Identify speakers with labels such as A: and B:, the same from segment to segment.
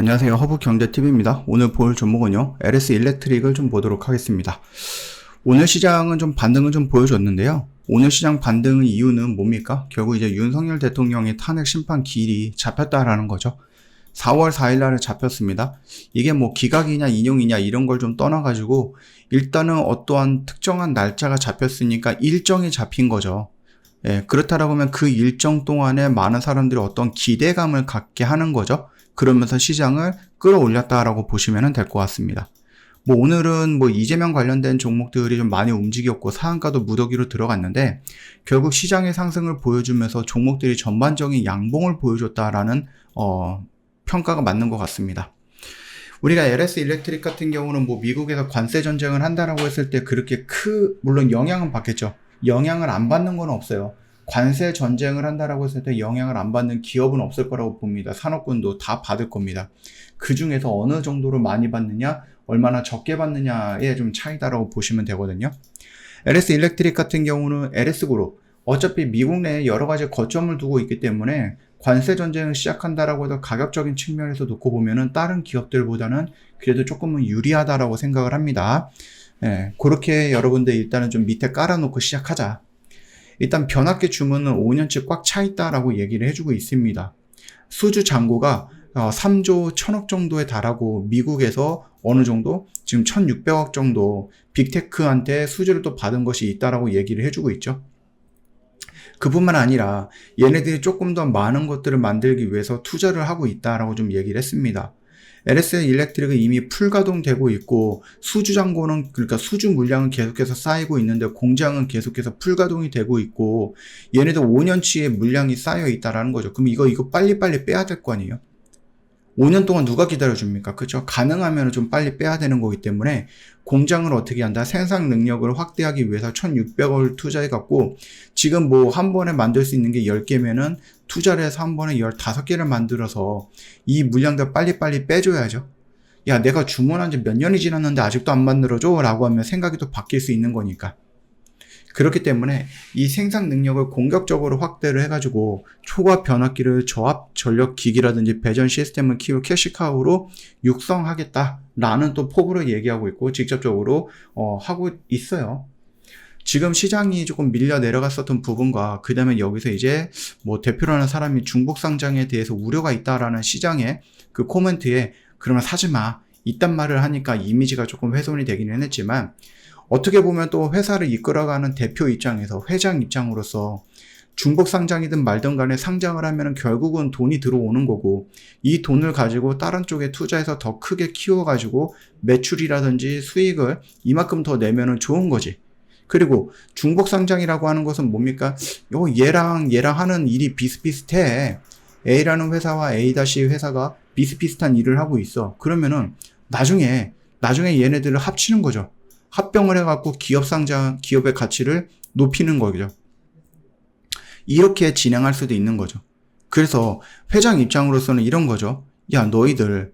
A: 안녕하세요. 허브경제TV입니다. 오늘 볼 종목은요, LS 일렉트릭을 좀 보도록 하겠습니다. 오늘 시장은 좀 반등을 좀 보여줬는데요. 오늘 시장 반등의 이유는 뭡니까? 결국 이제 윤석열 대통령의 탄핵 심판 기일이 잡혔다라는 거죠. 4월 4일 날에 잡혔습니다. 이게 뭐 기각이냐 인용이냐 이런 걸 좀 떠나가지고 일단은 어떠한 특정한 날짜가 잡혔으니까 일정이 잡힌 거죠. 예, 그렇다라고 하면 그 일정 동안에 많은 사람들이 어떤 기대감을 갖게 하는 거죠. 그러면서 시장을 끌어올렸다라고 보시면 될 것 같습니다. 뭐 오늘은 뭐 이재명 관련된 종목들이 좀 많이 움직였고 상한가도 무더기로 들어갔는데 결국 시장의 상승을 보여주면서 종목들이 전반적인 양봉을 보여줬다라는 평가가 맞는 것 같습니다. 우리가 LS 일렉트릭 같은 경우는 뭐 미국에서 관세 전쟁을 한다라고 했을 때 그렇게 물론 영향은 받겠죠. 영향을 안 받는 건 없어요. 관세 전쟁을 한다라고 했을 때 영향을 안 받는 기업은 없을 거라고 봅니다. 산업군도 다 받을 겁니다. 그 중에서 어느 정도로 많이 받느냐, 얼마나 적게 받느냐의 좀 차이다라고 보시면 되거든요. LS 일렉트릭 같은 경우는 LS그룹, 어차피 미국 내에 여러 가지 거점을 두고 있기 때문에 관세 전쟁을 시작한다라고 해서 가격적인 측면에서 놓고 보면은 다른 기업들보다는 그래도 조금은 유리하다라고 생각을 합니다. 예, 그렇게 여러분들 일단은 좀 밑에 깔아놓고 시작하자. 일단 변압기 주문은 5년치 꽉 차 있다라고 얘기를 해주고 있습니다. 수주 잔고가 3조 1000억 정도에 달하고 미국에서 어느 정도 지금 1600억 정도 빅테크한테 수주를 또 받은 것이 있다라고 얘기를 해주고 있죠. 그뿐만 아니라 얘네들이 조금 더 많은 것들을 만들기 위해서 투자를 하고 있다라고 좀 얘기를 했습니다. LS 일렉트릭은 이미 풀가동되고 있고 수주 잔고는 그러니까 수주 물량은 계속해서 쌓이고 있는데 공장은 계속해서 풀가동이 되고 있고 얘네도 5년치의 물량이 쌓여 있다라는 거죠. 그럼 이거 빨리빨리 빼야 될 거 아니에요? 5년 동안 누가 기다려줍니까? 그죠? 가능하면 좀 빨리 빼야 되는 거기 때문에 공장을 어떻게 한다? 생산 능력을 확대하기 위해서 1600억을 투자해갖고 지금 뭐 한 번에 만들 수 있는 게 10개면은 투자를 해서 한 번에 15개를 만들어서 이 물량들 빨리빨리 빼줘야죠. 야, 내가 주문한 지 몇 년이 지났는데 아직도 안 만들어줘? 라고 하면 생각이 또 바뀔 수 있는 거니까. 그렇기 때문에 이 생산 능력을 공격적으로 확대를 해가지고 초과 변압기를 저압 전력 기기라든지 배전 시스템을 키울 캐시카우로 육성하겠다라는 또 포부를 얘기하고 있고 직접적으로 하고 있어요. 지금 시장이 조금 밀려 내려갔었던 부분과 그 다음에 여기서 이제 뭐 대표라는 사람이 중복 상장에 대해서 우려가 있다라는 시장의 그 코멘트에 그러면 사지 마 이딴 말을 하니까 이미지가 조금 훼손이 되기는 했지만 어떻게 보면 또 회사를 이끌어가는 대표 입장에서 회장 입장으로서 중복 상장이든 말든 간에 상장을 하면 결국은 돈이 들어오는 거고 이 돈을 가지고 다른 쪽에 투자해서 더 크게 키워가지고 매출이라든지 수익을 이만큼 더 내면은 좋은 거지. 그리고 중복 상장이라고 하는 것은 뭡니까? 얘랑 하는 일이 비슷비슷해. A라는 회사와 A-회사가 비슷비슷한 일을 하고 있어. 그러면은 나중에 얘네들을 합치는 거죠. 합병을 해갖고 기업의 가치를 높이는 거죠. 이렇게 진행할 수도 있는 거죠. 그래서 회장 입장으로서는 이런 거죠. 야, 너희들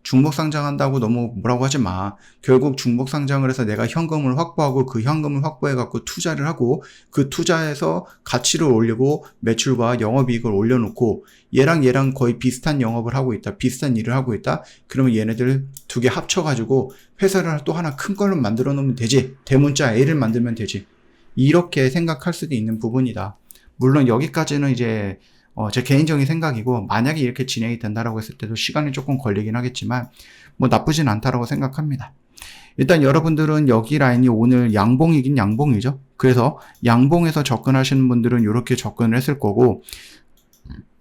A: 중복 상장한다고 너무 뭐라고 하지 마. 결국 중복 상장을 해서 내가 현금을 확보하고 그 현금을 확보해갖고 투자를 하고 그 투자해서 가치를 올리고 매출과 영업이익을 올려놓고 얘랑 거의 비슷한 영업을 하고 있다. 비슷한 일을 하고 있다. 그러면 얘네들 두 개 합쳐가지고 회사를 또 하나 큰 걸로 만들어 놓으면 되지. 대문자 A를 만들면 되지. 이렇게 생각할 수도 있는 부분이다. 물론 여기까지는 이제 제 개인적인 생각이고 만약에 이렇게 진행이 된다라고 했을 때도 시간이 조금 걸리긴 하겠지만 뭐 나쁘진 않다라고 생각합니다. 일단 여러분들은 여기 라인이 오늘 양봉이긴 양봉이죠. 그래서 양봉에서 접근하시는 분들은 이렇게 접근을 했을 거고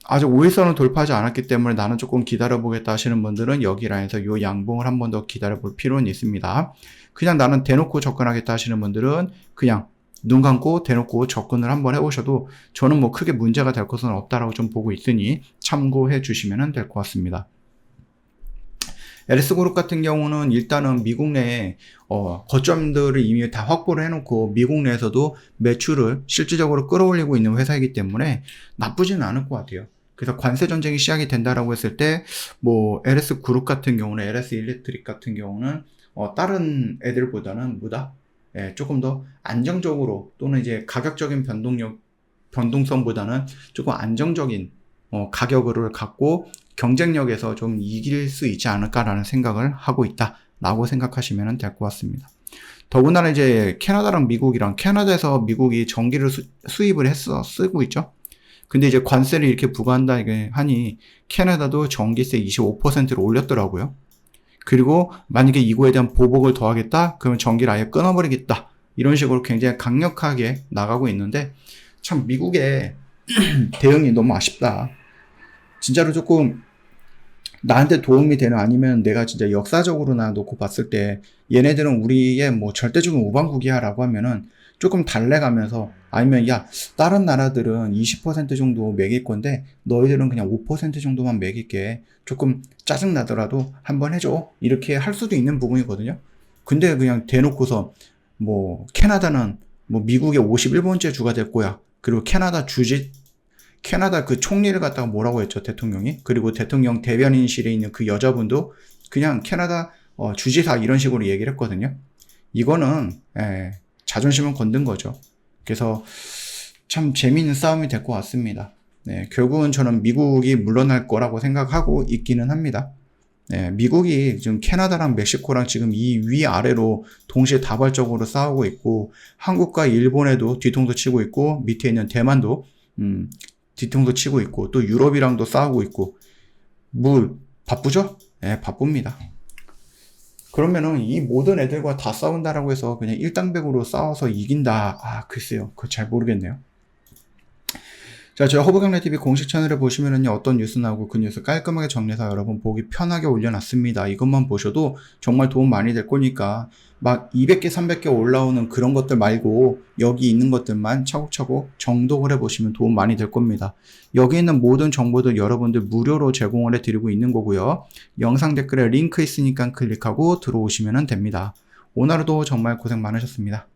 A: 아직 5일선을 돌파하지 않았기 때문에 나는 조금 기다려보겠다 하시는 분들은 여기 라인에서 이 양봉을 한 번 더 기다려볼 필요는 있습니다. 그냥 나는 대놓고 접근하겠다 하시는 분들은 그냥 눈 감고 대놓고 접근을 한번 해보셔도 저는 뭐 크게 문제가 될 것은 없다라고 좀 보고 있으니 참고해 주시면 될 것 같습니다. LS그룹 같은 경우는 일단은 미국 내에 거점들을 이미 다 확보를 해놓고 미국 내에서도 매출을 실질적으로 끌어올리고 있는 회사이기 때문에 나쁘지는 않을 것 같아요. 그래서 관세 전쟁이 시작이 된다라고 했을 때 뭐 LS그룹 같은 경우는 LS 일렉트릭 같은 경우는 다른 애들보다는 조금 더 안정적으로 또는 이제 가격적인 변동성보다는 조금 안정적인 가격을 갖고 경쟁력에서 좀 이길 수 있지 않을까라는 생각을 하고 있다라고 생각하시면 될 것 같습니다. 더군다나 이제 캐나다랑 미국이랑, 캐나다에서 미국이 전기를 수입을 쓰고 있죠. 근데 이제 관세를 이렇게 부과한다 하니 캐나다도 전기세 25%를 올렸더라고요. 그리고 만약에 이거에 대한 보복을 더하겠다? 그러면 전기를 아예 끊어버리겠다. 이런 식으로 굉장히 강력하게 나가고 있는데, 참 미국의 대응이 너무 아쉽다. 진짜로 조금 나한테 도움이 되는, 아니면 내가 진짜 역사적으로나 놓고 봤을 때 얘네들은 우리의 뭐 절대적인 우방국이야 라고 하면은 조금 달래가면서, 아니면 야, 다른 나라들은 20% 정도 매길 건데 너희들은 그냥 5% 정도만 매길게, 조금 짜증나더라도 한번 해줘, 이렇게 할 수도 있는 부분이거든요. 근데 그냥 대놓고서 뭐 캐나다는 뭐 미국의 51번째 주가 될 거야, 그리고 캐나다 그 총리를 갖다가 뭐라고 했죠, 대통령이. 그리고 대통령 대변인실에 있는 그 여자분도 그냥 캐나다 주지사 이런 식으로 얘기를 했거든요. 이거는 자존심을 건든 거죠. 그래서 참 재미있는 싸움이 될 것 같습니다. 네, 결국은 저는 미국이 물러날 거라고 생각하고 있기는 합니다. 네, 미국이 지금 캐나다랑 멕시코랑 지금 이 위아래로 동시에 다발적으로 싸우고 있고, 한국과 일본에도 뒤통수 치고 있고, 밑에 있는 대만도 뒤통수 치고 있고, 또 유럽이랑도 싸우고 있고, 바쁘죠? 네, 바쁩니다. 그러면은 이 모든 애들과 다 싸운다라고 해서 그냥 일당백으로 싸워서 이긴다? 글쎄요. 그거 잘 모르겠네요. 자, 저희 허브경제TV 공식 채널에 보시면은요, 어떤 뉴스 나오고 그 뉴스 깔끔하게 정리해서 여러분 보기 편하게 올려놨습니다. 이것만 보셔도 정말 도움 많이 될 거니까, 막 200개, 300개 올라오는 그런 것들 말고 여기 있는 것들만 차곡차곡 정독을 해보시면 도움 많이 될 겁니다. 여기 있는 모든 정보들 여러분들 무료로 제공을 해드리고 있는 거고요. 영상 댓글에 링크 있으니까 클릭하고 들어오시면 됩니다. 오늘도 정말 고생 많으셨습니다.